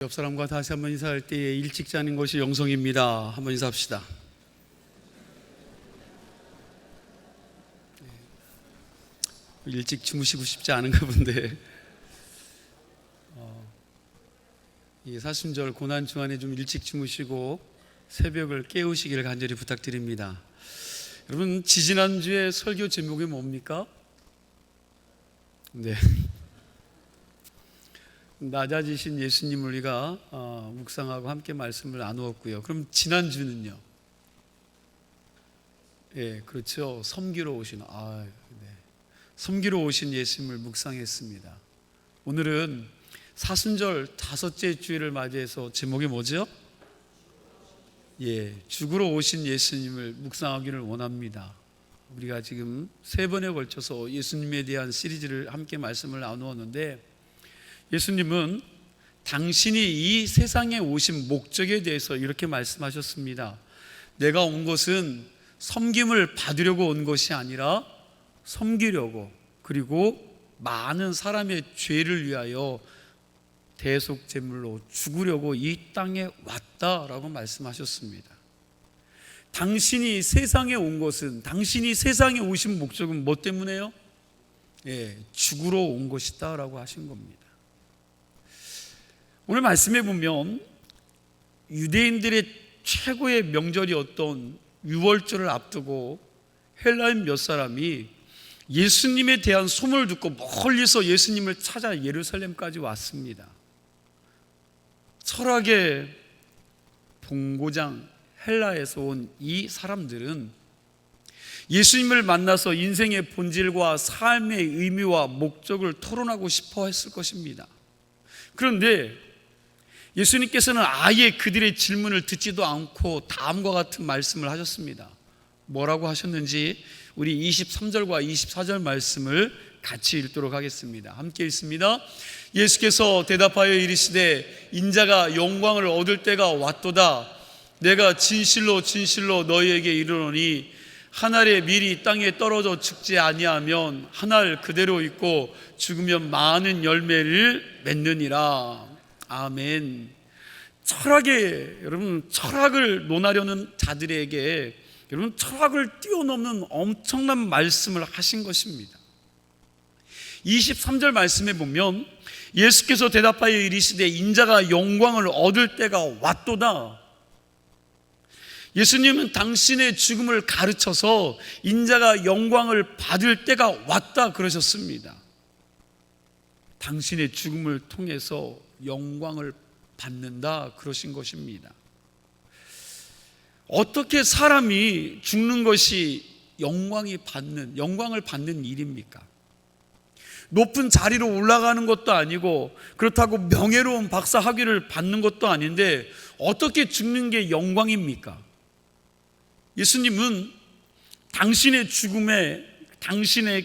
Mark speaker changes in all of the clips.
Speaker 1: 옆 사람과 다시 한번 인사할 때 일찍 자는 것이 영성입니다. 한번 인사합시다. 일찍 주무시고 싶지 않은가 본데 이 사순절 고난 주간에 좀 일찍 주무시고 새벽을 깨우시기를 간절히 부탁드립니다. 여러분, 지지난주에 설교 제목이 뭡니까? 네, 낮아지신 예수님을 우리가 묵상하고 함께 말씀을 나누었고요. 그럼 지난주는요? 예, 그렇죠. 섬기러 오신 섬기러 오신 예수님을 묵상했습니다. 오늘은 사순절 다섯째 주일을 맞이해서 제목이 뭐죠? 예, 죽으러 오신 예수님을 묵상하기를 원합니다. 우리가 지금 세 번에 걸쳐서 예수님에 대한 시리즈를 함께 말씀을 나누었는데, 예수님은 당신이 이 세상에 오신 목적에 대해서 이렇게 말씀하셨습니다. 내가 온 것은 섬김을 받으려고 온 것이 아니라 섬기려고, 그리고 많은 사람의 죄를 위하여 대속제물로 죽으려고 이 땅에 왔다라고 말씀하셨습니다. 당신이 세상에 온 것은, 당신이 세상에 오신 목적은 뭐 때문에요? 예, 죽으러 온 것이다 라고 하신 겁니다. 오늘 말씀해 보면 유대인들의 최고의 명절이었던 유월절을 앞두고 헬라인 몇 사람이 예수님에 대한 소문을 듣고 멀리서 예수님을 찾아 예루살렘까지 왔습니다. 철학의 본고장 헬라에서 온 이 사람들은 예수님을 만나서 인생의 본질과 삶의 의미와 목적을 토론하고 싶어 했을 것입니다. 그런데 예수님께서는 아예 그들의 질문을 듣지도 않고 다음과 같은 말씀을 하셨습니다. 뭐라고 하셨는지 우리 23절과 24절 말씀을 같이 읽도록 하겠습니다. 함께 읽습니다. 예수께서 대답하여 이르시되 인자가 영광을 얻을 때가 왔도다. 내가 진실로 진실로 너희에게 이르노니 한 알의 밀이 땅에 떨어져 죽지 아니하면 한 알 그대로 있고 죽으면 많은 열매를 맺느니라. 아멘. 여러분, 철학을 논하려는 자들에게 여러분, 철학을 뛰어넘는 엄청난 말씀을 하신 것입니다. 23절 말씀에 보면 예수께서 대답하여 이르시되 인자가 영광을 얻을 때가 왔도다. 예수님은 당신의 죽음을 가르쳐서 인자가 영광을 받을 때가 왔다 그러셨습니다. 당신의 죽음을 통해서 영광을 받는다 그러신 것입니다. 어떻게 사람이 죽는 것이 영광을 받는 일입니까? 높은 자리로 올라가는 것도 아니고 그렇다고 명예로운 박사 학위를 받는 것도 아닌데 어떻게 죽는 게 영광입니까? 예수님은 당신의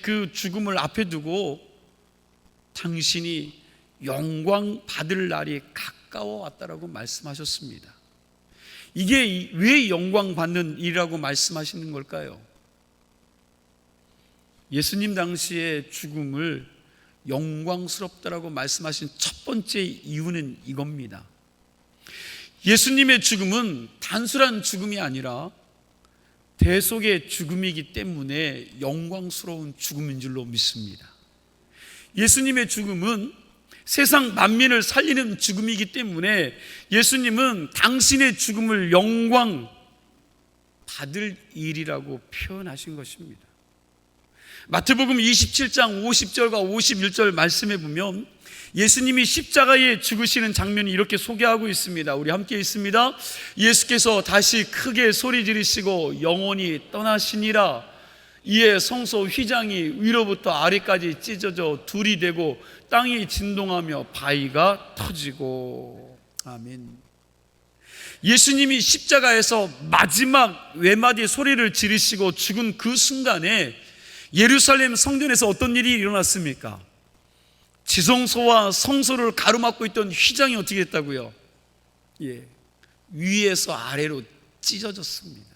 Speaker 1: 그 죽음을 앞에 두고 당신이 영광 받을 날이 가까워 왔다라고 말씀하셨습니다. 이게 왜 영광 받는 일이라고 말씀하시는 걸까요? 예수님 당시의 죽음을 영광스럽다라고 말씀하신 첫 번째 이유는 이겁니다. 예수님의 죽음은 단순한 죽음이 아니라 대속의 죽음이기 때문에 영광스러운 죽음인 줄로 믿습니다. 예수님의 죽음은 세상 만민을 살리는 죽음이기 때문에 예수님은 당신의 죽음을 영광 받을 일이라고 표현하신 것입니다. 마태복음 27장 50절과 51절 말씀해 보면 예수님이 십자가에 죽으시는 장면이 이렇게 소개하고 있습니다. 우리 함께 읽습니다. 예수께서 다시 크게 소리 지르시고 영원히 떠나시니라. 이에 성소 휘장이 위로부터 아래까지 찢어져 둘이 되고 땅이 진동하며 바위가 터지고. 아멘. 예수님이 십자가에서 마지막 외마디 소리를 지르시고 죽은 그 순간에 예루살렘 성전에서 어떤 일이 일어났습니까? 지성소와 성소를 가로막고 있던 휘장이 어떻게 됐다고요? 예, 위에서 아래로 찢어졌습니다.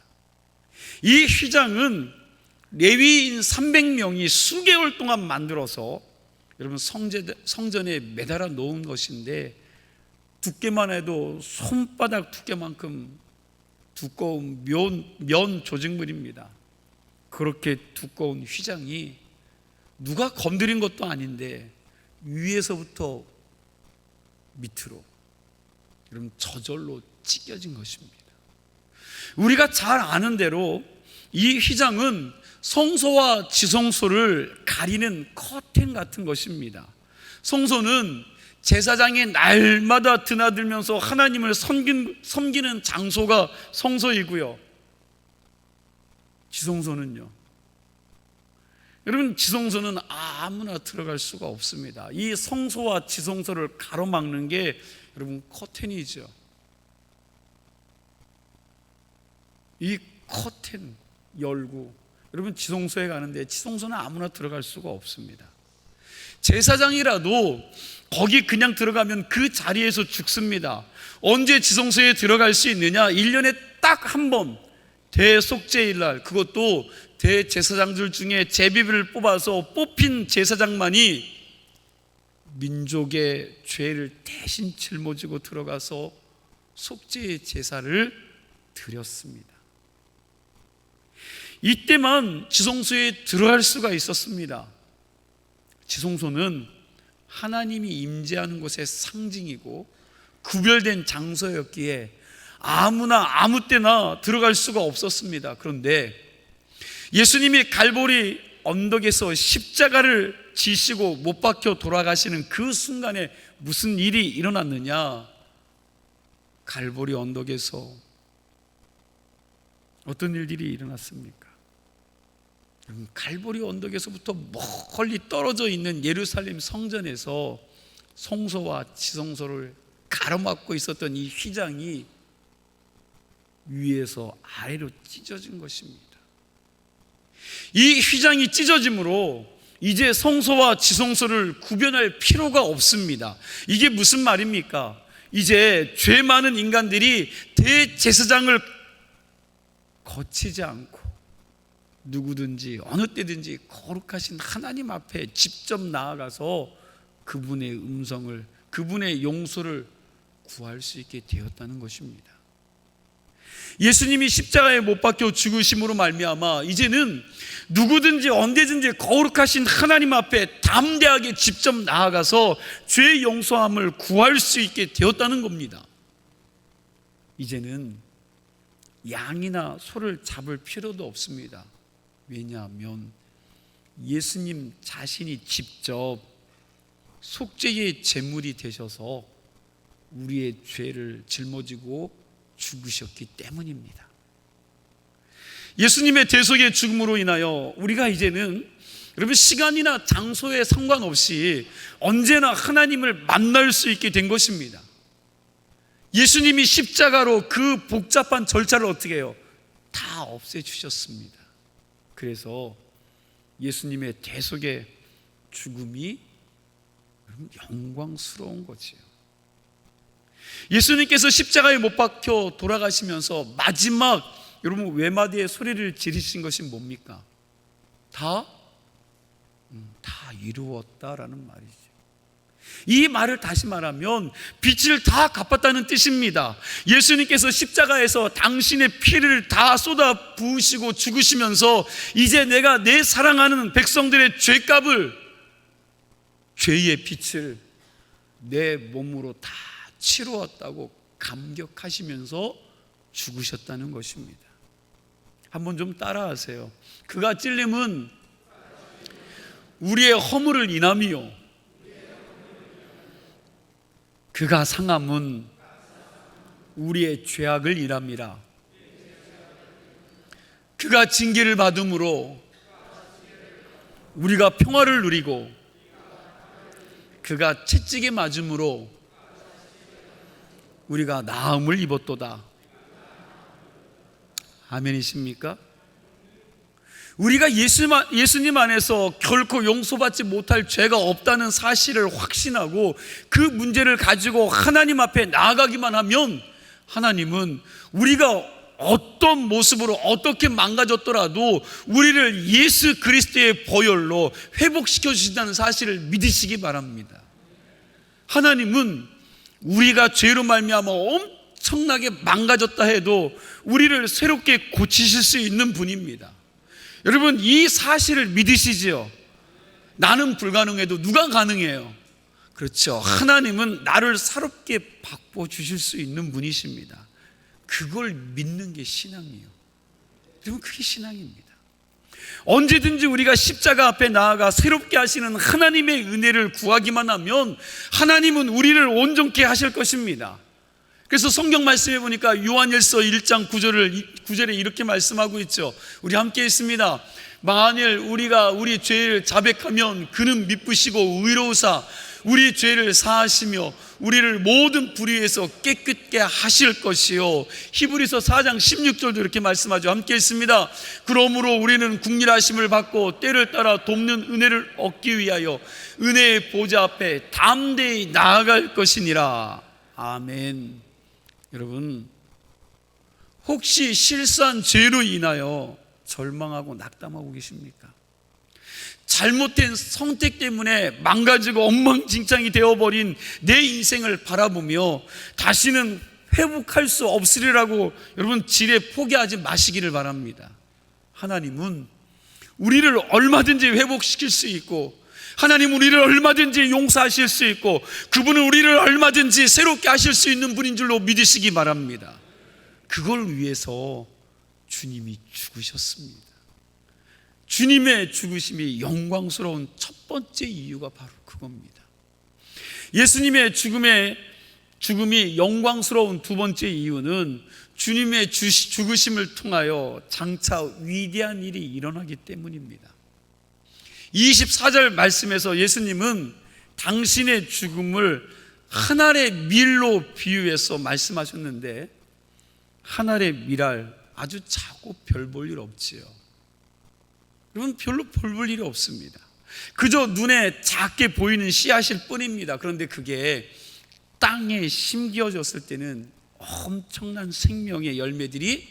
Speaker 1: 이 휘장은 레위인 300명이 수개월 동안 만들어서 여러분 성전에 매달아 놓은 것인데 두께만 해도 손바닥 두께만큼 두꺼운 면 조직물입니다. 그렇게 두꺼운 휘장이 누가 건드린 것도 아닌데 위에서부터 밑으로 여러분 저절로 찢겨진 것입니다. 우리가 잘 아는 대로 이 휘장은 성소와 지성소를 가리는 커튼 같은 것입니다. 성소는 제사장이 날마다 드나들면서 하나님을 섬기는 장소가 성소이고요. 지성소는요, 여러분 지성소는 아무나 들어갈 수가 없습니다. 이 성소와 지성소를 가로막는 게 여러분 커튼이죠. 이 커튼 열고 여러분 지성소에 가는데 지성소는 아무나 들어갈 수가 없습니다. 제사장이라도 거기 그냥 들어가면 그 자리에서 죽습니다. 언제 지성소에 들어갈 수 있느냐? 1년에 딱 한 번 대속죄일날, 그것도 대제사장들 중에 제비를 뽑아서 뽑힌 제사장만이 민족의 죄를 대신 짊어지고 들어가서 속죄의 제사를 드렸습니다. 이때만 지성소에 들어갈 수가 있었습니다. 지성소는 하나님이 임재하는 곳의 상징이고 구별된 장소였기에 아무나 아무 때나 들어갈 수가 없었습니다. 그런데 예수님이 갈보리 언덕에서 십자가를 지시고 못 박혀 돌아가시는 그 순간에 무슨 일이 일어났느냐? 갈보리 언덕에서 어떤 일들이 일어났습니까? 갈보리 언덕에서부터 멀리 떨어져 있는 예루살렘 성전에서 성소와 지성소를 가로막고 있었던 이 휘장이 위에서 아래로 찢어진 것입니다. 이 휘장이 찢어짐으로 이제 성소와 지성소를 구별할 필요가 없습니다. 이게 무슨 말입니까? 이제 죄 많은 인간들이 대제사장을 거치지 않고 누구든지 어느 때든지 거룩하신 하나님 앞에 직접 나아가서 그분의 음성을, 그분의 용서를 구할 수 있게 되었다는 것입니다. 예수님이 십자가에 못 박혀 죽으심으로 말미암아 이제는 누구든지 언제든지 거룩하신 하나님 앞에 담대하게 직접 나아가서 죄의 용서함을 구할 수 있게 되었다는 겁니다. 이제는 양이나 소를 잡을 필요도 없습니다. 왜냐하면 예수님 자신이 직접 속죄의 제물이 되셔서 우리의 죄를 짊어지고 죽으셨기 때문입니다. 예수님의 대속의 죽음으로 인하여 우리가 이제는 여러분 시간이나 장소에 상관없이 언제나 하나님을 만날 수 있게 된 것입니다. 예수님이 십자가로 그 복잡한 절차를 어떻게 해요? 다 없애주셨습니다. 그래서 예수님의 대속의 죽음이 영광스러운 거지요. 예수님께서 십자가에 못 박혀 돌아가시면서 마지막 여러분 외마디의 소리를 지르신 것이 뭡니까? 다 이루었다라는 말이죠. 이 말을 다시 말하면 빛을 다 갚았다는 뜻입니다. 예수님께서 십자가에서 당신의 피를 다 쏟아 부으시고 죽으시면서 이제 내가 내 사랑하는 백성들의 죄값을, 죄의 빛을 내 몸으로 다 치루었다고 감격하시면서 죽으셨다는 것입니다. 한번 좀 따라하세요. 그가 찔림은 우리의 허물을 인함이요 그가 상함은 우리의 죄악을 인함이라. 그가 징계를 받음으로 우리가 평화를 누리고 그가 채찍에 맞음으로 우리가 나음을 입었도다. 아멘이십니까? 우리가 예수님 안에서 결코 용서받지 못할 죄가 없다는 사실을 확신하고 그 문제를 가지고 하나님 앞에 나아가기만 하면 하나님은 우리가 어떤 모습으로 어떻게 망가졌더라도 우리를 예수 그리스도의 보혈로 회복시켜 주신다는 사실을 믿으시기 바랍니다. 하나님은 우리가 죄로 말미암아 엄청나게 망가졌다 해도 우리를 새롭게 고치실 수 있는 분입니다. 여러분, 이 사실을 믿으시지요? 나는 불가능해도 누가 가능해요? 그렇죠. 하나님은 나를 새롭게 바꿔주실 수 있는 분이십니다. 그걸 믿는 게 신앙이에요. 여러분, 그게 신앙입니다. 언제든지 우리가 십자가 앞에 나아가 새롭게 하시는 하나님의 은혜를 구하기만 하면 하나님은 우리를 온전케 하실 것입니다. 그래서 성경 말씀해 보니까 요한일서 1장 9절에 이렇게 말씀하고 있죠. 우리 함께 있습니다. 만일 우리가 우리 죄를 자백하면 그는 미쁘시고 의로우사 우리 죄를 사하시며 우리를 모든 불의에서 깨끗게 하실 것이요. 히브리서 4장 16절도 이렇게 말씀하죠. 함께 있습니다. 그러므로 우리는 국률하심을 받고 때를 따라 돕는 은혜를 얻기 위하여 은혜의 보좌 앞에 담대히 나아갈 것이니라. 아멘. 여러분, 혹시 실수한 죄로 인하여 절망하고 낙담하고 계십니까? 잘못된 선택 때문에 망가지고 엉망진창이 되어버린 내 인생을 바라보며 다시는 회복할 수 없으리라고 여러분 지레 포기하지 마시기를 바랍니다. 하나님은 우리를 얼마든지 회복시킬 수 있고, 하나님 우리를 얼마든지 용서하실 수 있고, 그분은 우리를 얼마든지 새롭게 하실 수 있는 분인 줄로 믿으시기 바랍니다. 그걸 위해서 주님이 죽으셨습니다. 주님의 죽으심이 영광스러운 첫 번째 이유가 바로 그겁니다. 예수님의 죽음이 영광스러운 두 번째 이유는 주님의 죽으심을 통하여 장차 위대한 일이 일어나기 때문입니다. 24절 말씀에서 예수님은 당신의 죽음을 한 알의 밀로 비유해서 말씀하셨는데, 한 알의 밀알 아주 작고 별 볼 일 없지요. 여러분, 별로 별 볼 일이 없습니다. 그저 눈에 작게 보이는 씨앗일 뿐입니다. 그런데 그게 땅에 심겨졌을 때는 엄청난 생명의 열매들이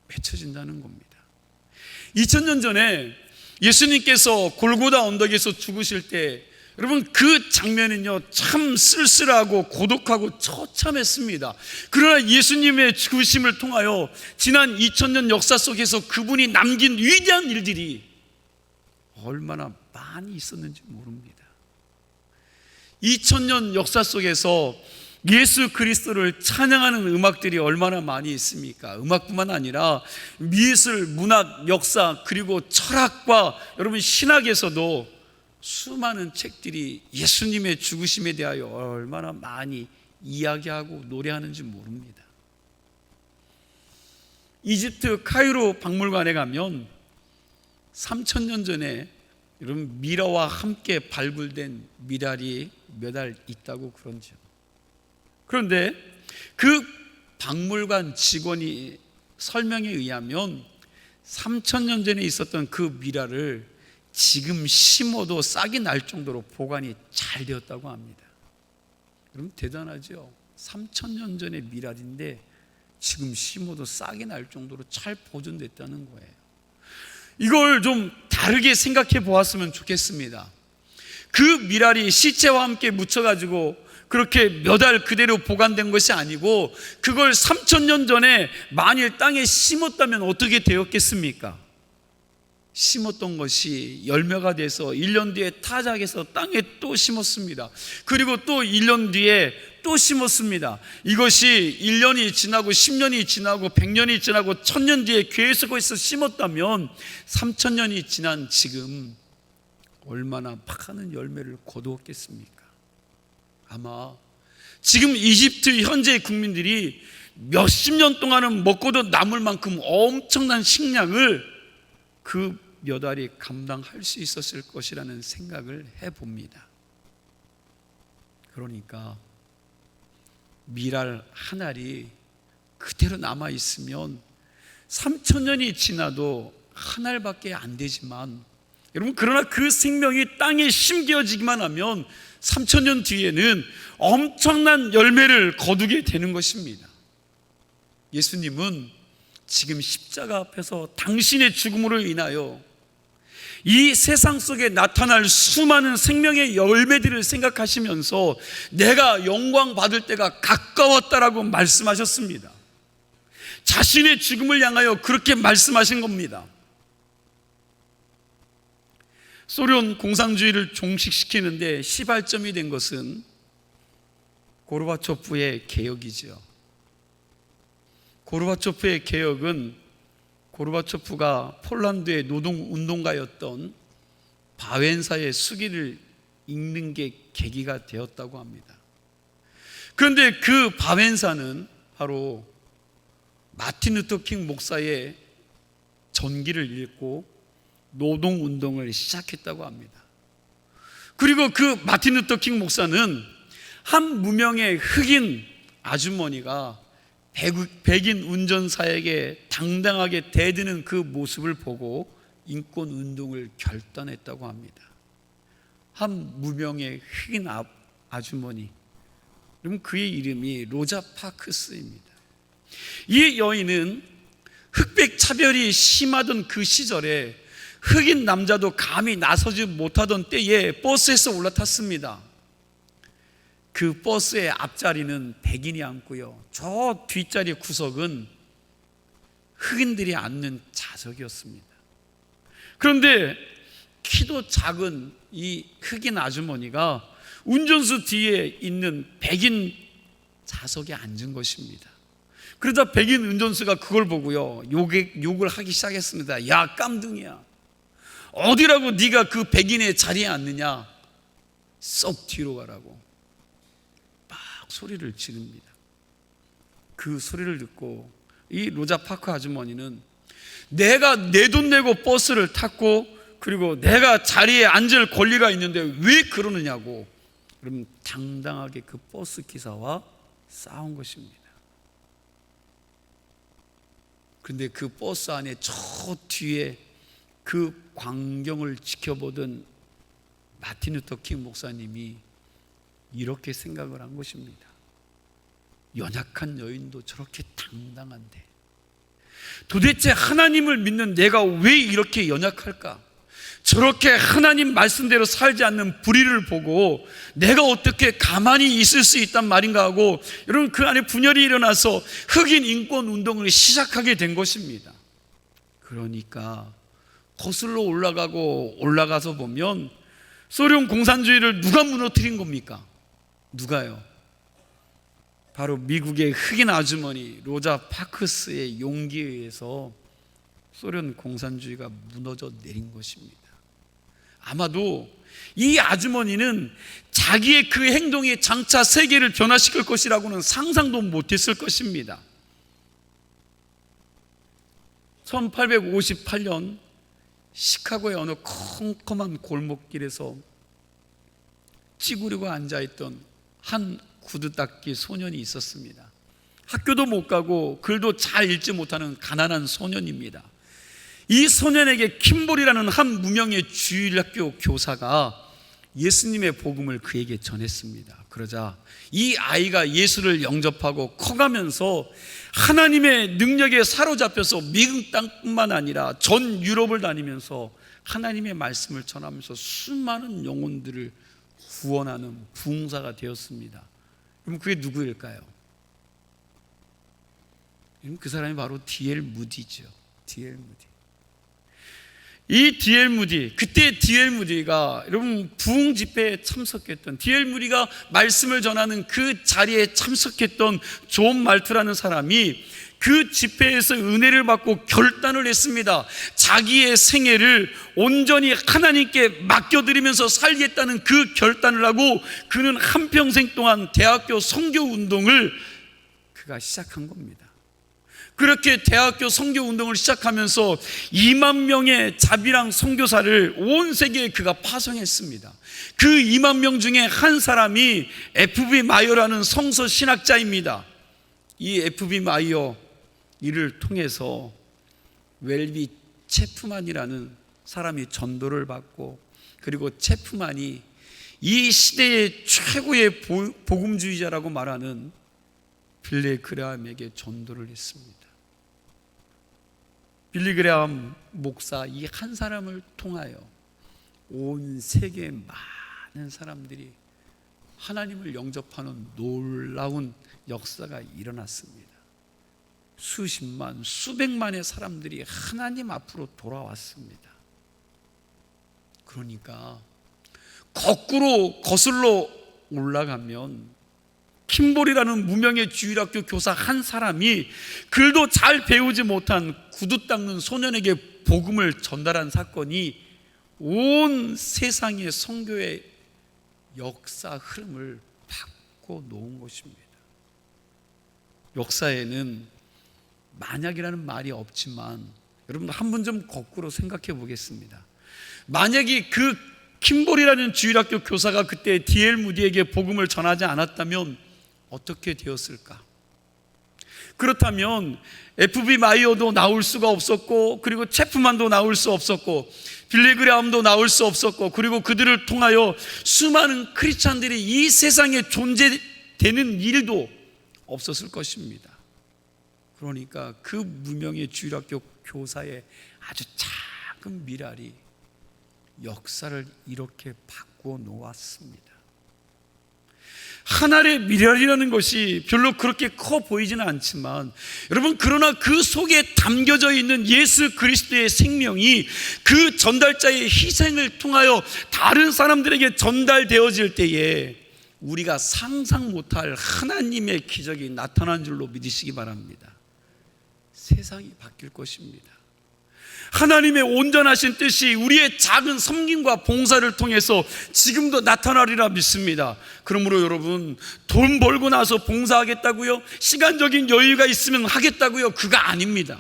Speaker 1: 맺혀진다는 겁니다. 2000년 전에 예수님께서 골고다 언덕에서 죽으실 때 여러분, 그 장면은요 참 쓸쓸하고 고독하고 처참했습니다. 그러나 예수님의 죽으심을 통하여 지난 2000년 역사 속에서 그분이 남긴 위대한 일들이 얼마나 많이 있었는지 모릅니다. 2000년 역사 속에서 예수 그리스도를 찬양하는 음악들이 얼마나 많이 있습니까? 음악뿐만 아니라 미술, 문학, 역사, 그리고 철학과 여러분 신학에서도 수많은 책들이 예수님의 죽으심에 대하여 얼마나 많이 이야기하고 노래하는지 모릅니다. 이집트 카이로 박물관에 가면 3000년 전에 여러분 미라와 함께 발굴된 미랄이 몇 알 있다고 그러죠. 그런데 그 박물관 직원이 설명에 의하면 3000년 전에 있었던 그 미랄을 지금 심어도 싹이 날 정도로 보관이 잘 되었다고 합니다. 여러분 대단하죠? 3000년 전의 미랄인데 지금 심어도 싹이 날 정도로 잘 보존됐다는 거예요. 이걸 좀 다르게 생각해 보았으면 좋겠습니다. 그 미랄이 시체와 함께 묻혀가지고 그렇게 몇 알 그대로 보관된 것이 아니고 그걸 3000년 전에 만일 땅에 심었다면 어떻게 되었겠습니까? 심었던 것이 열매가 돼서 1년 뒤에 타작해서 땅에 또 심었습니다. 그리고 또 1년 뒤에 또 심었습니다. 이것이 1년이 지나고 10년이 지나고 100년이 지나고 1000년 뒤에 계속해서 심었다면 3000년이 지난 지금 얼마나 많은 열매를 거두었겠습니까? 아마 지금 이집트 현재 국민들이 몇십 년 동안은 먹고도 남을 만큼 엄청난 식량을 그 몇 알이 감당할 수 있었을 것이라는 생각을 해봅니다. 그러니까 미랄 한 알이 그대로 남아있으면 3000년이 지나도 한 알밖에 안 되지만 여러분 그러나 그 생명이 땅에 심겨지기만 하면 3000년 뒤에는 엄청난 열매를 거두게 되는 것입니다. 예수님은 지금 십자가 앞에서 당신의 죽음으로 인하여 이 세상 속에 나타날 수많은 생명의 열매들을 생각하시면서 내가 영광 받을 때가 가까웠다라고 말씀하셨습니다. 자신의 죽음을 향하여 그렇게 말씀하신 겁니다. 소련 공산주의를 종식시키는데 시발점이 된 것은 고르바초프의 개혁이죠. 고르바초프의 개혁은 고르바초프가 폴란드의 노동운동가였던 바웬사의 수기를 읽는 게 계기가 되었다고 합니다. 그런데 그 바웬사는 바로 마틴 루터 킹 목사의 전기를 읽고 노동운동을 시작했다고 합니다. 그리고 그 마틴 루터 킹 목사는 한 무명의 흑인 아주머니가 백인 운전사에게 당당하게 대드는 그 모습을 보고 인권운동을 결단했다고 합니다. 한 무명의 흑인 아주머니, 그럼 그의 이름이 로자 파크스입니다. 이 여인은 흑백 차별이 심하던 그 시절에 흑인 남자도 감히 나서지 못하던 때에 버스에서 올라탔습니다. 그 버스의 앞자리는 백인이 앉고요, 저 뒷자리 구석은 흑인들이 앉는 좌석이었습니다. 그런데 키도 작은 이 흑인 아주머니가 운전수 뒤에 있는 백인 좌석에 앉은 것입니다. 그러자 백인 운전수가 그걸 보고요, 욕을 하기 시작했습니다. 야, 깜둥이야, 어디라고 네가 그 백인의 자리에 앉느냐, 쏙 뒤로 가라고 막 소리를 지릅니다. 그 소리를 듣고 이 로자 파크 아주머니는 내가 내 돈 내고 버스를 탔고 그리고 내가 자리에 앉을 권리가 있는데 왜 그러느냐고, 그럼 당당하게 그 버스 기사와 싸운 것입니다. 그런데 그 버스 안에 저 뒤에 그 광경을 지켜보던 마틴 루터 킹 목사님이 이렇게 생각을 한 것입니다. 연약한 여인도 저렇게 당당한데 도대체 하나님을 믿는 내가 왜 이렇게 연약할까? 저렇게 하나님 말씀대로 살지 않는 불의를 보고 내가 어떻게 가만히 있을 수 있단 말인가 하고, 여러분, 그 안에 분열이 일어나서 흑인 인권 운동을 시작하게 된 것입니다. 그러니까 거슬러 올라가서 보면 소련 공산주의를 누가 무너뜨린 겁니까? 누가요? 바로 미국의 흑인 아주머니 로자 파크스의 용기에 의해서 소련 공산주의가 무너져 내린 것입니다. 아마도 이 아주머니는 자기의 그 행동이 장차 세계를 변화시킬 것이라고는 상상도 못했을 것입니다. 1858년 시카고의 어느 컴컴한 골목길에서 찌구리고 앉아있던 한 구두닦이 소년이 있었습니다. 학교도 못 가고 글도 잘 읽지 못하는 가난한 소년입니다. 이 소년에게 킴볼이라는 한 무명의 주일학교 교사가 예수님의 복음을 그에게 전했습니다. 그러자 이 아이가 예수를 영접하고 커가면서 하나님의 능력에 사로잡혀서 미국 땅뿐만 아니라 전 유럽을 다니면서 하나님의 말씀을 전하면서 수많은 영혼들을 구원하는 부흥사가 되었습니다. 그럼 그게 누구일까요? 그 사람이 바로 D.L. 무디죠. D.L. 무디. 이 D.L. 무디, 그때 D.L. 무디가 여러분 부흥 집회에 참석했던, D.L. 무디가 말씀을 전하는 그 자리에 참석했던 존 말투라는 사람이 그 집회에서 은혜를 받고 결단을 했습니다. 자기의 생애를 온전히 하나님께 맡겨드리면서 살겠다는 그 결단을 하고 그는 한평생 동안 대학교 선교 운동을 그가 시작한 겁니다. 그렇게 대학교 선교 운동을 시작하면서 2만 명의 자비랑 선교사를 온 세계에 그가 파송했습니다. 그 2만 명 중에 한 사람이 F.B. 마이어라는 성서 신학자입니다. 이 F.B. 마이어 이를 통해서 웰비 체프만이라는 사람이 전도를 받고, 그리고 체프만이 이 시대의 최고의 복음주의자라고 말하는 빌리 그레함에게 전도를 했습니다. 빌리 그레함 목사 이 한 사람을 통하여 온 세계의 많은 사람들이 하나님을 영접하는 놀라운 역사가 일어났습니다. 수십만, 수백만의 사람들이 하나님 앞으로 돌아왔습니다. 그러니까 거꾸로 거슬러 올라가면 킴볼이라는 무명의 주일학교 교사 한 사람이 글도 잘 배우지 못한 구두 닦는 소년에게 복음을 전달한 사건이 온 세상의 선교의 역사 흐름을 바꿔 놓은 것입니다. 역사에는 만약이라는 말이 없지만 여러분 한 번 좀 거꾸로 생각해 보겠습니다. 만약에 그 킴볼이라는 주일학교 교사가 그때 D.L. 무디에게 복음을 전하지 않았다면 어떻게 되었을까? 그렇다면 F.B. 마이어도 나올 수가 없었고, 그리고 체프만도 나올 수 없었고, 빌리 그레함도 나올 수 없었고, 그리고 그들을 통하여 수많은 크리스찬들이 이 세상에 존재되는 일도 없었을 것입니다. 그러니까 그 무명의 주일학교 교사의 아주 작은 미랄이 역사를 이렇게 바꾸어 놓았습니다. 하나의 미랄이라는 것이 별로 그렇게 커 보이지는 않지만 여러분, 그러나 그 속에 담겨져 있는 예수 그리스도의 생명이 그 전달자의 희생을 통하여 다른 사람들에게 전달되어질 때에 우리가 상상 못할 하나님의 기적이 나타난 줄로 믿으시기 바랍니다. 세상이 바뀔 것입니다. 하나님의 온전하신 뜻이 우리의 작은 섬김과 봉사를 통해서 지금도 나타나리라 믿습니다. 그러므로 여러분, 돈 벌고 나서 봉사하겠다고요? 시간적인 여유가 있으면 하겠다고요? 그거 아닙니다.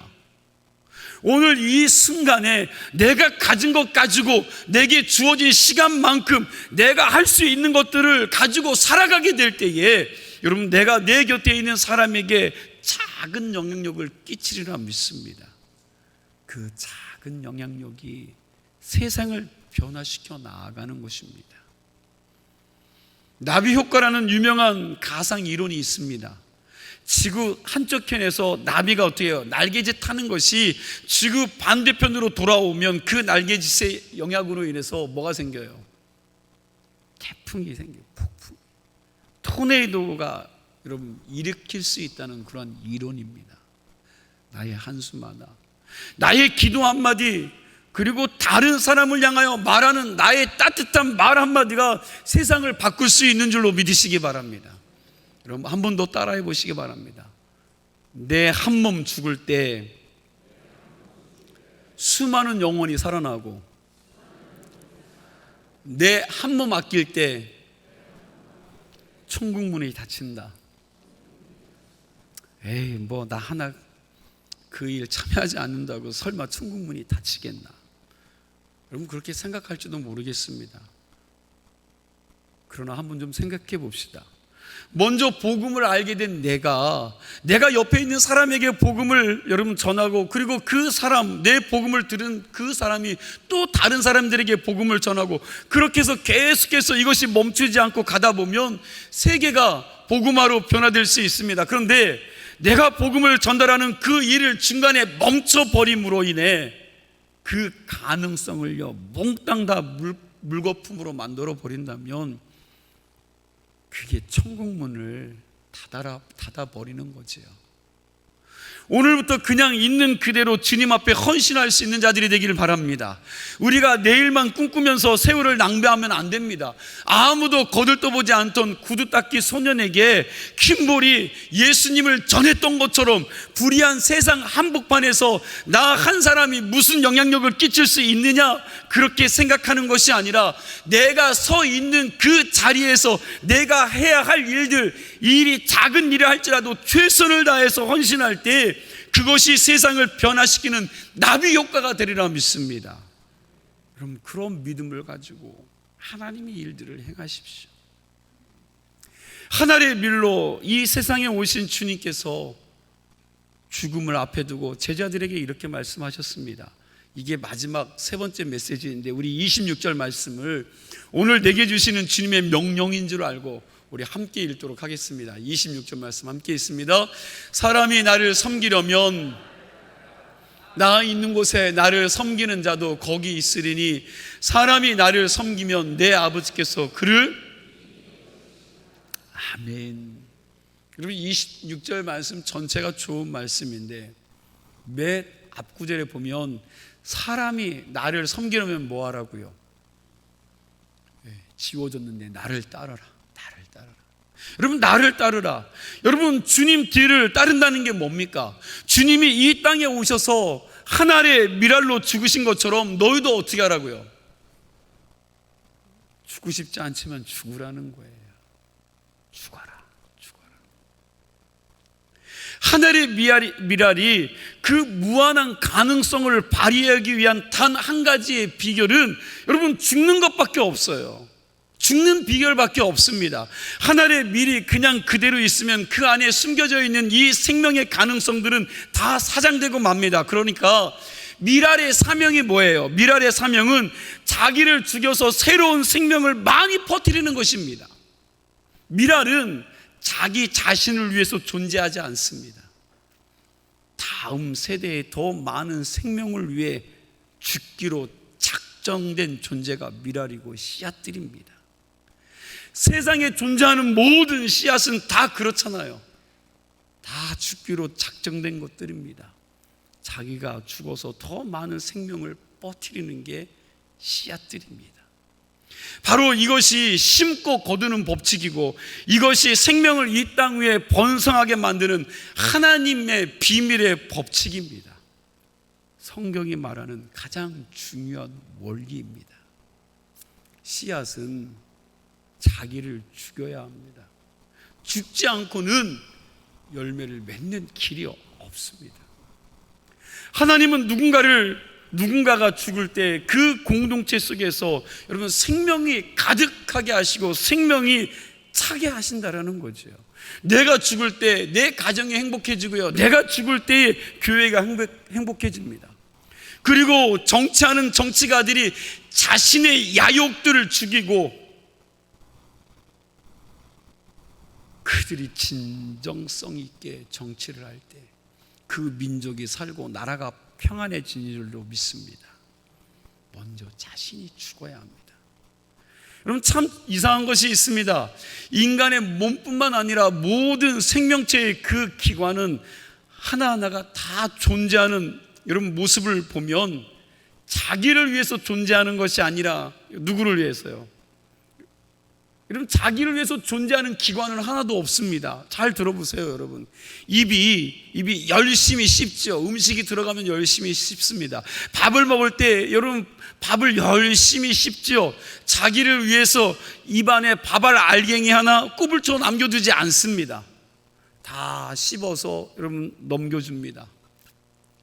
Speaker 1: 오늘 이 순간에 내가 가진 것 가지고 내게 주어진 시간만큼 내가 할 수 있는 것들을 가지고 살아가게 될 때에 여러분, 내가 내 곁에 있는 사람에게 작은 영향력을 끼치리라 믿습니다. 그 작은 영향력이 세상을 변화시켜 나아가는 것입니다. 나비 효과라는 유명한 가상 이론이 있습니다. 지구 한쪽 편에서 나비가 어떻게 해요? 날개짓 타는 것이 지구 반대편으로 돌아오면 그 날개짓의 영향으로 인해서 뭐가 생겨요? 태풍이 생겨요. 폭풍. 토네이도가 여러분 일으킬 수 있다는 그런 이론입니다. 나의 한숨 하나, 나의 기도 한마디, 그리고 다른 사람을 향하여 말하는 나의 따뜻한 말 한마디가 세상을 바꿀 수 있는 줄로 믿으시기 바랍니다. 여러분 한 번 더 따라해 보시기 바랍니다. 내 한 몸 죽을 때 수많은 영혼이 살아나고, 내 한 몸 아낄 때 천국문이 닫힌다. 에이, 뭐 나 하나 그 일 참여하지 않는다고 설마 천국문이 닫히겠나? 여러분 그렇게 생각할지도 모르겠습니다. 그러나 한번 좀 생각해 봅시다. 먼저 복음을 알게 된 내가 옆에 있는 사람에게 복음을 여러분 전하고, 그리고 그 사람, 내 복음을 들은 그 사람이 또 다른 사람들에게 복음을 전하고, 그렇게 해서 계속해서 이것이 멈추지 않고 가다 보면 세계가 복음화로 변화될 수 있습니다. 그런데 내가 복음을 전달하는 그 일을 중간에 멈춰버림으로 인해 그 가능성을요 몽땅 다 물거품으로 만들어 버린다면 그게 천국문을 닫아버리는 거지요. 오늘부터 그냥 있는 그대로 주님 앞에 헌신할 수 있는 자들이 되기를 바랍니다. 우리가 내일만 꿈꾸면서 세월을 낭비하면 안 됩니다. 아무도 거들떠보지 않던 구두닦기 소년에게 킴볼이 예수님을 전했던 것처럼 불의한 세상 한복판에서 나 한 사람이 무슨 영향력을 끼칠 수 있느냐, 그렇게 생각하는 것이 아니라 내가 서 있는 그 자리에서 내가 해야 할 일들, 일이 작은 일을 할지라도 최선을 다해서 헌신할 때 그것이 세상을 변화시키는 나비 효과가 되리라 믿습니다. 그럼 그런 믿음을 가지고 하나님의 일들을 행하십시오. 하늘의 밀로 이 세상에 오신 주님께서 죽음을 앞에 두고 제자들에게 이렇게 말씀하셨습니다. 이게 마지막 세 번째 메시지인데 우리 26절 말씀을 오늘 내게 주시는 주님의 명령인 줄 알고 우리 함께 읽도록 하겠습니다. 26절 말씀 함께 있습니다. 사람이 나를 섬기려면 나 있는 곳에 나를 섬기는 자도 거기 있으리니 사람이 나를 섬기면 내 아버지께서 그를 아멘. 그리고 26절 말씀 전체가 좋은 말씀인데 맨 앞구절에 보면 사람이 나를 섬기려면 뭐 하라고요? 지워졌는데 나를 따르라. 나를 따르라. 여러분, 나를 따르라. 여러분, 주님 뒤를 따른다는 게 뭡니까? 주님이 이 땅에 오셔서 한 알의 밀알로 죽으신 것처럼 너희도 어떻게 하라고요? 죽고 싶지 않지만 죽으라는 거예요. 죽어라. 죽어라. 한 알의 밀알이 그 무한한 가능성을 발휘하기 위한 단 한 가지의 비결은 여러분, 죽는 것밖에 없어요. 죽는 비결밖에 없습니다. 하늘의 밀이 그냥 그대로 있으면 그 안에 숨겨져 있는 이 생명의 가능성들은 다 사장되고 맙니다. 그러니까 밀알의 사명이 뭐예요? 밀알의 사명은 자기를 죽여서 새로운 생명을 많이 퍼뜨리는 것입니다. 밀알은 자기 자신을 위해서 존재하지 않습니다. 다음 세대에 더 많은 생명을 위해 죽기로 작정된 존재가 밀알이고 씨앗들입니다. 세상에 존재하는 모든 씨앗은 다 그렇잖아요. 다 죽기로 작정된 것들입니다. 자기가 죽어서 더 많은 생명을 퍼뜨리는 게 씨앗들입니다. 바로 이것이 심고 거두는 법칙이고 이것이 생명을 이 땅 위에 번성하게 만드는 하나님의 비밀의 법칙입니다. 성경이 말하는 가장 중요한 원리입니다. 씨앗은 자기를 죽여야 합니다. 죽지 않고는 열매를 맺는 길이 없습니다. 하나님은 누군가가 죽을 때 그 공동체 속에서 여러분 생명이 가득하게 하시고 생명이 차게 하신다라는 거죠. 내가 죽을 때 내 가정이 행복해지고요, 내가 죽을 때 교회가 행복해집니다. 그리고 정치하는 정치가들이 자신의 야욕들을 죽이고 그들이 진정성 있게 정치를 할 때 그 민족이 살고 나라가 평안해지는 줄로 믿습니다. 먼저 자신이 죽어야 합니다. 여러분, 참 이상한 것이 있습니다. 인간의 몸뿐만 아니라 모든 생명체의 그 기관은 하나하나가 다 존재하는 여러분 모습을 보면 자기를 위해서 존재하는 것이 아니라 누구를 위해서요? 여러분, 자기를 위해서 존재하는 기관은 하나도 없습니다. 잘 들어보세요, 여러분. 입이 열심히 씹죠. 음식이 들어가면 열심히 씹습니다. 밥을 먹을 때 여러분 밥을 열심히 씹죠. 자기를 위해서 입안에 밥알 알갱이 하나 꾸불쳐 남겨두지 않습니다. 다 씹어서 여러분 넘겨줍니다.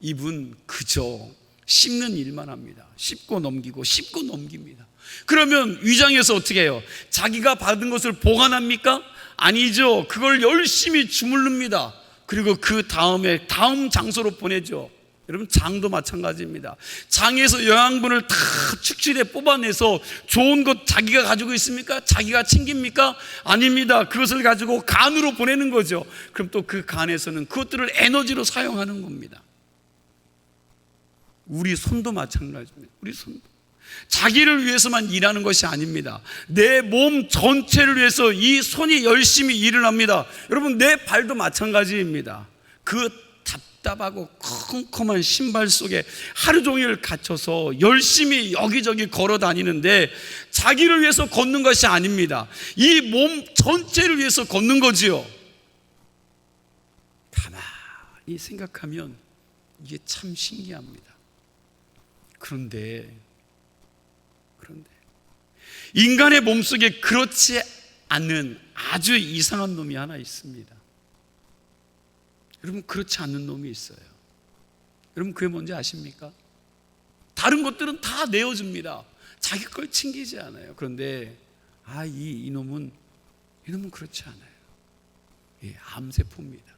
Speaker 1: 입은 그저 씹는 일만 합니다. 씹고 넘기고 씹고 넘깁니다. 그러면 위장에서 어떻게 해요? 자기가 받은 것을 보관합니까? 아니죠. 그걸 열심히 주물릅니다. 그리고 그 다음에 다음 장소로 보내죠. 여러분, 장도 마찬가지입니다. 장에서 영양분을 다 축출해 뽑아내서 좋은 것 자기가 가지고 있습니까? 자기가 챙깁니까? 아닙니다. 그것을 가지고 간으로 보내는 거죠. 그럼 또 그 간에서는 그것들을 에너지로 사용하는 겁니다. 우리 손도 마찬가지입니다. 우리 손도 자기를 위해서만 일하는 것이 아닙니다. 내 몸 전체를 위해서 이 손이 열심히 일을 합니다. 여러분, 내 발도 마찬가지입니다. 그 답답하고 컴컴한 신발 속에 하루 종일 갇혀서 열심히 여기저기 걸어 다니는데 자기를 위해서 걷는 것이 아닙니다. 이 몸 전체를 위해서 걷는 거지요. 가만히 생각하면 이게 참 신기합니다. 그런데 인간의 몸속에 그렇지 않는 아주 이상한 놈이 하나 있습니다. 여러분, 그렇지 않는 놈이 있어요. 여러분, 그게 뭔지 아십니까? 다른 것들은 다 내어줍니다. 자기 걸 챙기지 않아요. 그런데 이놈은 그렇지 않아요. 암세포입니다.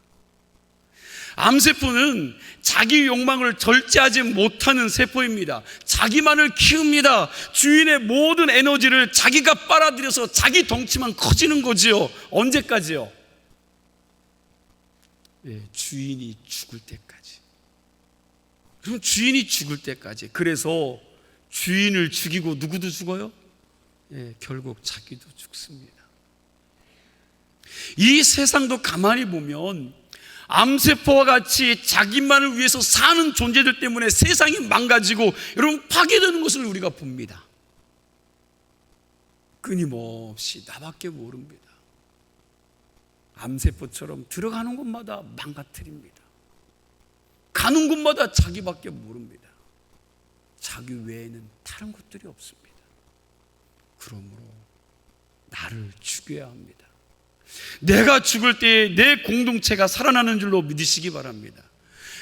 Speaker 1: 암세포는 자기 욕망을 절제하지 못하는 세포입니다. 자기만을 키웁니다. 주인의 모든 에너지를 자기가 빨아들여서 자기 덩치만 커지는 거지요. 언제까지요? 주인이 죽을 때까지. 그럼 주인이 죽을 때까지. 그래서 주인을 죽이고 누구도 죽어요? 결국 자기도 죽습니다. 이 세상도 가만히 보면 암세포와 같이 자기만을 위해서 사는 존재들 때문에 세상이 망가지고 여러분 파괴되는 것을 우리가 봅니다. 끊임없이 나밖에 모릅니다. 암세포처럼 들어가는 곳마다 망가뜨립니다. 가는 곳마다 자기밖에 모릅니다. 자기 외에는 다른 것들이 없습니다. 그러므로 나를 죽여야 합니다. 내가 죽을 때에 내 공동체가 살아나는 줄로 믿으시기 바랍니다.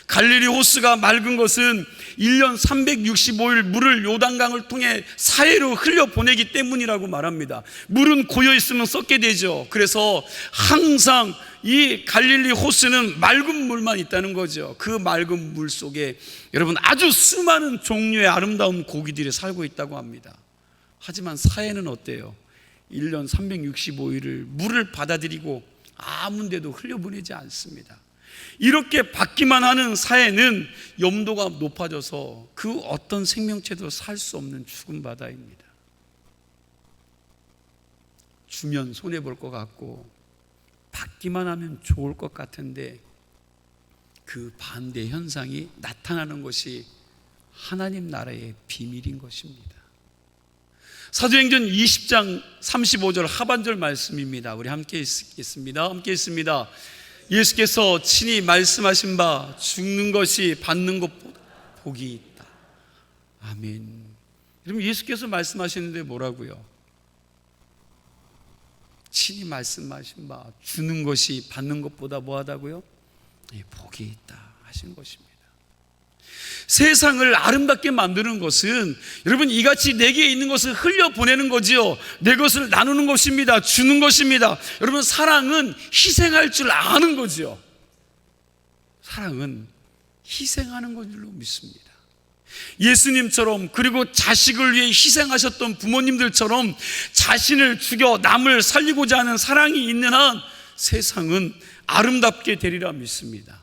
Speaker 1: 갈릴리 호수가 맑은 것은 1년 365일 물을 요단강을 통해 사해로 흘려보내기 때문이라고 말합니다. 물은 고여있으면 썩게 되죠. 그래서 항상 이 갈릴리 호수는 맑은 물만 있다는 거죠. 그 맑은 물 속에 여러분 아주 수많은 종류의 아름다운 고기들이 살고 있다고 합니다. 하지만 사해는 어때요? 1년 365일을 물을 받아들이고 아무 데도 흘려보내지 않습니다. 이렇게 받기만 하는 사해는 염도가 높아져서 그 어떤 생명체도 살 수 없는 죽은 바다입니다. 주면 손해볼 것 같고 받기만 하면 좋을 것 같은데 그 반대 현상이 나타나는 것이 하나님 나라의 비밀인 것입니다. 사도행전 20장 35절 하반절 말씀입니다. 우리 함께 읽겠습니다. 함께 읽습니다. 예수께서 친히 말씀하신 바 죽는 것이 받는 것보다 복이 있다. 아멘. 여러분 예수께서 말씀하시는데 뭐라고요? 친히 말씀하신 바 주는 것이 받는 것보다 뭐하다고요? 복이 있다 하신 것입니다. 세상을 아름답게 만드는 것은 여러분 이같이 내게 있는 것을 흘려보내는 거지요. 내 것을 나누는 것입니다. 주는 것입니다. 여러분 사랑은 희생할 줄 아는 거지요. 사랑은 희생하는 것 줄로 믿습니다. 예수님처럼 그리고 자식을 위해 희생하셨던 부모님들처럼 자신을 죽여 남을 살리고자 하는 사랑이 있는 한 세상은 아름답게 되리라 믿습니다.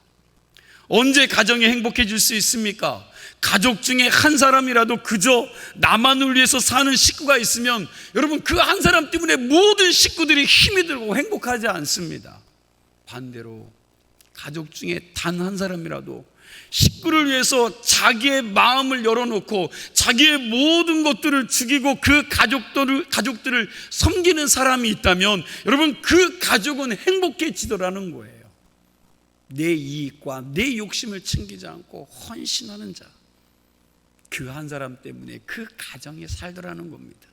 Speaker 1: 언제 가정이 행복해질 수 있습니까? 가족 중에 한 사람이라도 그저 나만을 위해서 사는 식구가 있으면 여러분 그 한 사람 때문에 모든 식구들이 힘이 들고 행복하지 않습니다. 반대로 가족 중에 단 한 사람이라도 식구를 위해서 자기의 마음을 열어놓고 자기의 모든 것들을 죽이고 그 가족들을 섬기는 사람이 있다면 여러분 그 가족은 행복해지더라는 거예요. 내 이익과 내 욕심을 챙기지 않고 헌신하는 자, 그 한 사람 때문에 그 가정이 살더라는 겁니다.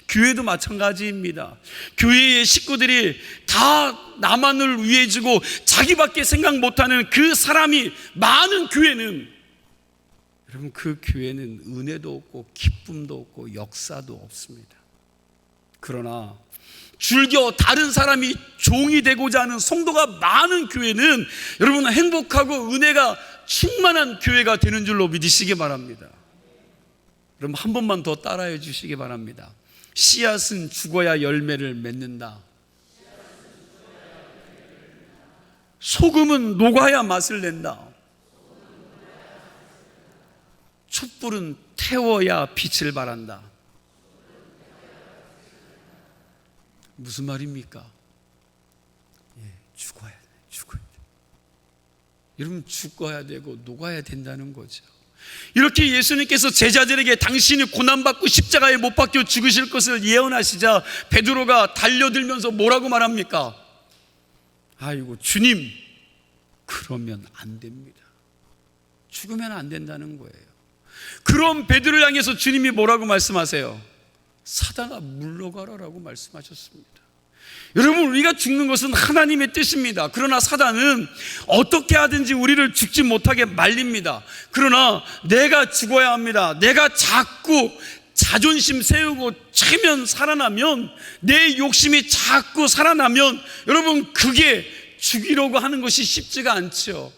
Speaker 1: 교회도 마찬가지입니다. 교회의 식구들이 다 나만을 위해 주고 자기밖에 생각 못하는 그 사람이 많은 교회는 여러분 그 교회는 은혜도 없고 기쁨도 없고 역사도 없습니다. 그러나 줄겨 다른 사람이 종이 되고자 하는 성도가 많은 교회는 여러분 행복하고 은혜가 충만한 교회가 되는 줄로 믿으시기 바랍니다. 그럼 한 번만 더 따라해 주시기 바랍니다. 씨앗은 죽어야 열매를 맺는다. 소금은 녹아야 맛을 낸다. 촛불은 태워야 빛을 발한다. 무슨 말입니까? 죽어야 돼. 여러분 죽어야 되고 녹아야 된다는 거죠. 이렇게 예수님께서 제자들에게 당신이 고난받고 십자가에 못 박혀 죽으실 것을 예언하시자 베드로가 달려들면서 뭐라고 말합니까? 아이고 주님, 그러면 안 됩니다. 죽으면 안 된다는 거예요. 그럼 베드로를 향해서 주님이 뭐라고 말씀하세요? 사단아 물러가라라고 말씀하셨습니다. 여러분 우리가 죽는 것은 하나님의 뜻입니다. 그러나 사단은 어떻게 하든지 우리를 죽지 못하게 말립니다. 그러나 내가 죽어야 합니다. 내가 자꾸 자존심 세우고 체면 살아나면, 내 욕심이 자꾸 살아나면 여러분 그게 죽이려고 하는 것이 쉽지가 않죠.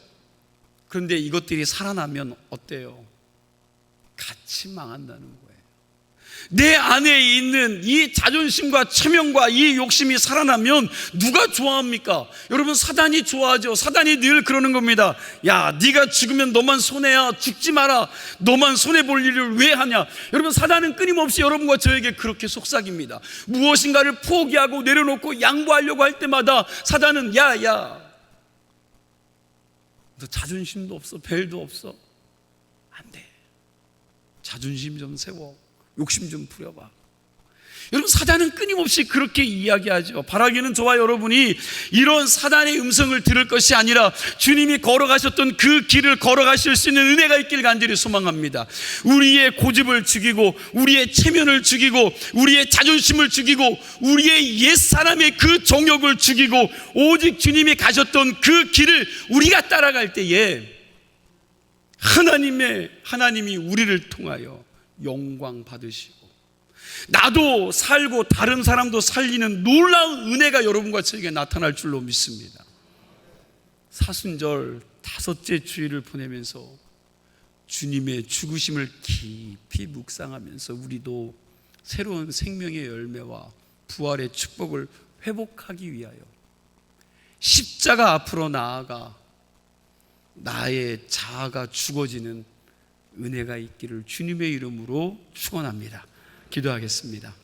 Speaker 1: 그런데 이것들이 살아나면 어때요? 같이 망한다는 거예요. 내 안에 있는 이 자존심과 체면과 이 욕심이 살아나면 누가 좋아합니까? 여러분, 사단이 좋아하죠. 사단이 늘 그러는 겁니다. 야, 네가 죽으면 너만 손해야. 죽지 마라. 너만 손해볼 일을 왜 하냐. 여러분, 사단은 끊임없이 여러분과 저에게 그렇게 속삭입니다. 무엇인가를 포기하고 내려놓고 양보하려고 할 때마다 사단은 야, 너 자존심도 없어, 벨도 없어. 안 돼. 자존심 좀 세워. 욕심 좀 부려봐. 여러분, 사단은 끊임없이 그렇게 이야기하죠. 바라기는 저와 여러분이 이런 사단의 음성을 들을 것이 아니라 주님이 걸어가셨던 그 길을 걸어가실 수 있는 은혜가 있길 간절히 소망합니다. 우리의 고집을 죽이고 우리의 체면을 죽이고 우리의 자존심을 죽이고 우리의 옛사람의 그 정욕을 죽이고 오직 주님이 가셨던 그 길을 우리가 따라갈 때에 하나님이 우리를 통하여 영광 받으시고 나도 살고 다른 사람도 살리는 놀라운 은혜가 여러분과 저에게 나타날 줄로 믿습니다. 사순절 5째 주일을 보내면서 주님의 죽으심을 깊이 묵상하면서 우리도 새로운 생명의 열매와 부활의 축복을 회복하기 위하여 십자가 앞으로 나아가 나의 자아가 죽어지는 은혜가 있기를 주님의 이름으로 축원합니다. 기도하겠습니다.